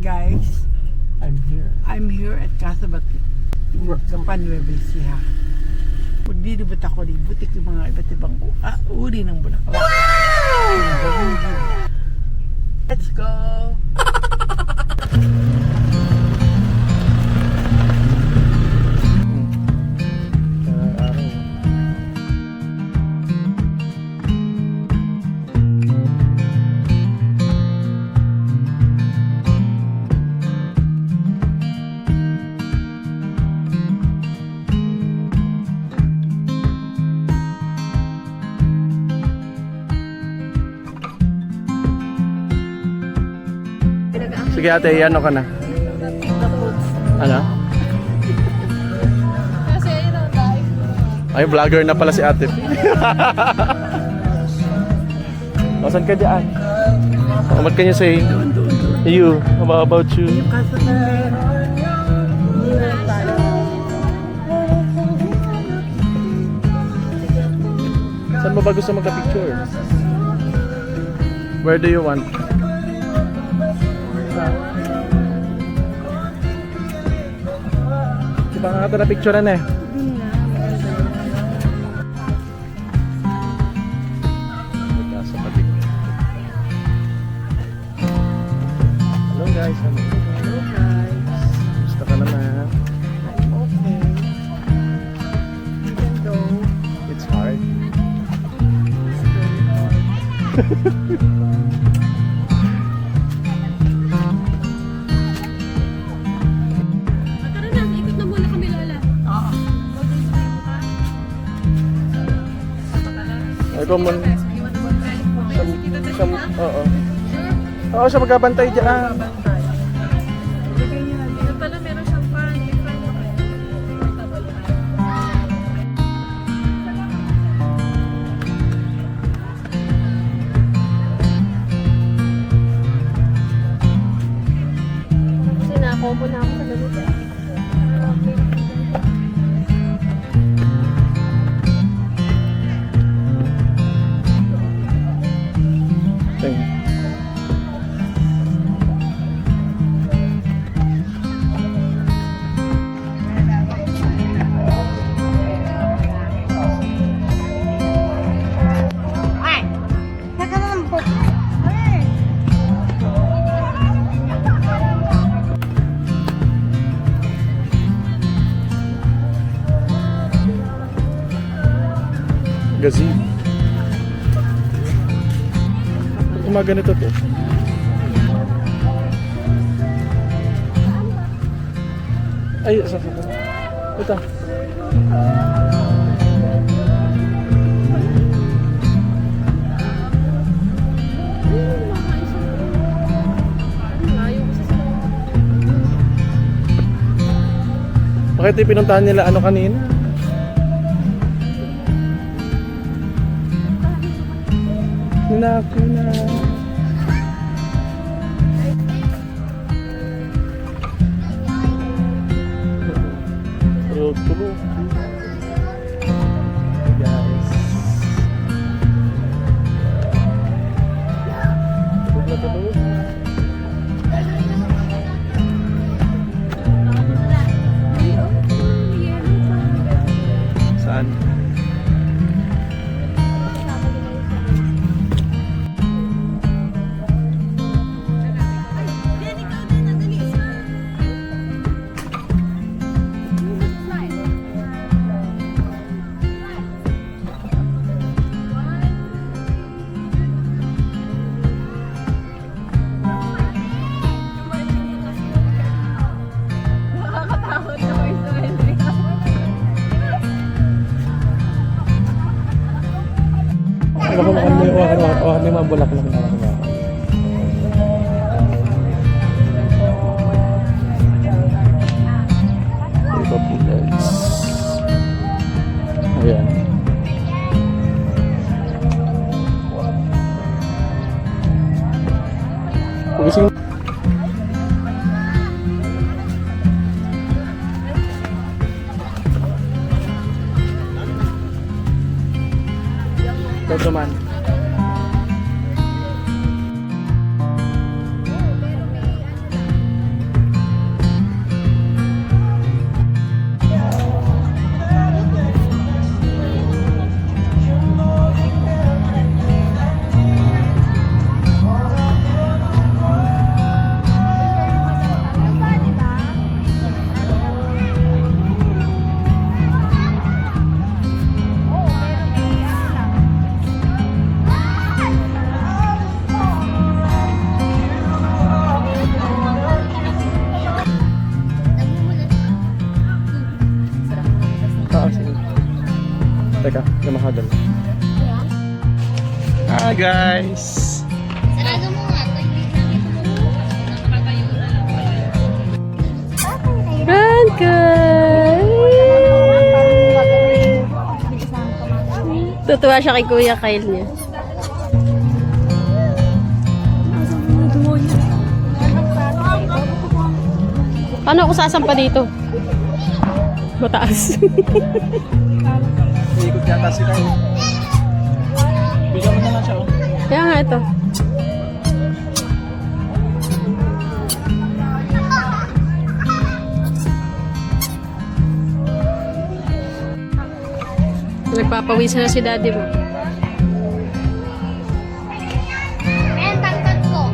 guys. I'm here at Casabat, Gapan, Nueva Ecija. Maglilibot ako di butik yung mga iba't ibang uri ng bulaklak. Let's go! Sige ate, ano ka na? Ano? Kasi ayun ang guys. Ay, vlogger na pala si ate. Saan ka dyan? What can you say? You, how about you? Yung Casabat. Saan mo ba gusto magka-picture? Where do you want? Diba nga ito na picturean eh? Hello guys, Hello guys. gusto ka naman? I'm okay. Even though It's hard. it's very hard. Tara na, ikot na muna kami, Lola. Ikaw mo. Siya, oo. Oo, siya magkabantay dyan. Bantay. Ilagay niyo na dito. Ito pala, meron siyang fan. May fan na kayo. Kasi na-combo na ako sa ganito. Thank you. Gazebo. Umaganito to. Ay, sa. Ito. Bakit yung pinuntahan nila ano kanina? Naku na. Tulog. Guys. Tulog na tulog. Saan? Nakakatakot na kayo sa Henry. Wakan mo yung mga bulaklak na wakan. Iba po guys. Ayan. Pagising. Ito man. Teka, namahagal. Ah, guys! Sarado mo nga. Tutuwa siya kay Kuya Kyle niya. Paano ako sasampa dito? Mataas. Ikot yata sila. Bigyan mo na lang siya. Kaya nga ito. Nagpapawisan na si daddy mo. Ayan, tangkad ko.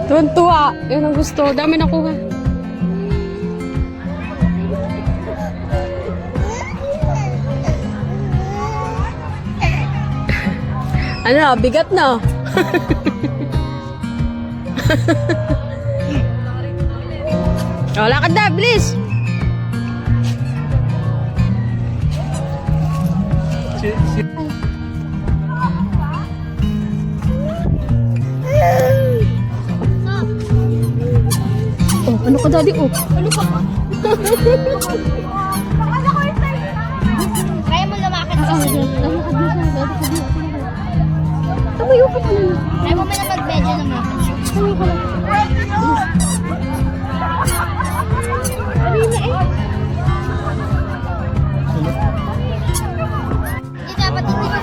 Tuwan-tuwa. Yun ang gusto. Dami nakuha. Ano, bigat na. Oh, lakad na, bilis. Oh, ano ka daddy? Oh. Ano pa ba? Kaya mo lumakad sa Tumayo ka pa na. Kaya mo man na mag-medyo lumakad siya. Tumayo ka lang. Hindi dapat hindi ka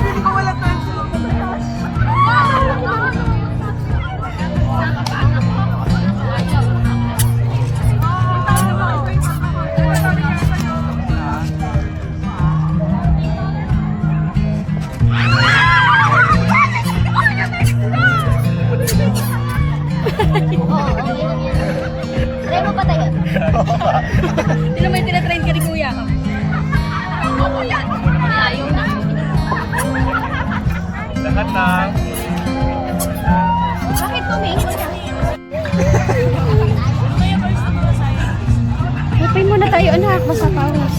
Try mo pa tayo. Sino may tinatrain ka ni Kuya? Ayaw na. Lahat na. Bakit tumingin ka? Hapay muna tayo, anak. Basta pawas.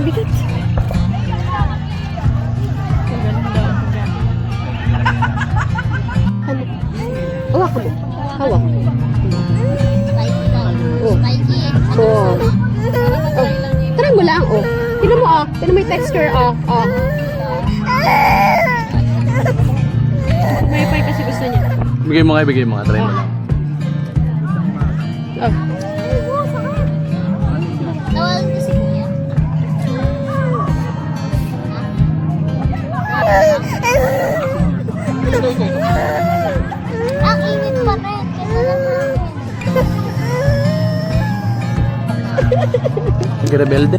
Bigat. Hawak mo. Hawak. Spiky daw. Oh. Spiky. Oh. Oh. Try mo lang, oh. Tignan mo, oh. Tignan mo yung texture, oh. Oh. May kasi gusto niya. Bigay mo nga, bigay mo nga. Try mo lang. Oh. Nawalan ko si Kuya. Ang init pa rin. Ang rebelde.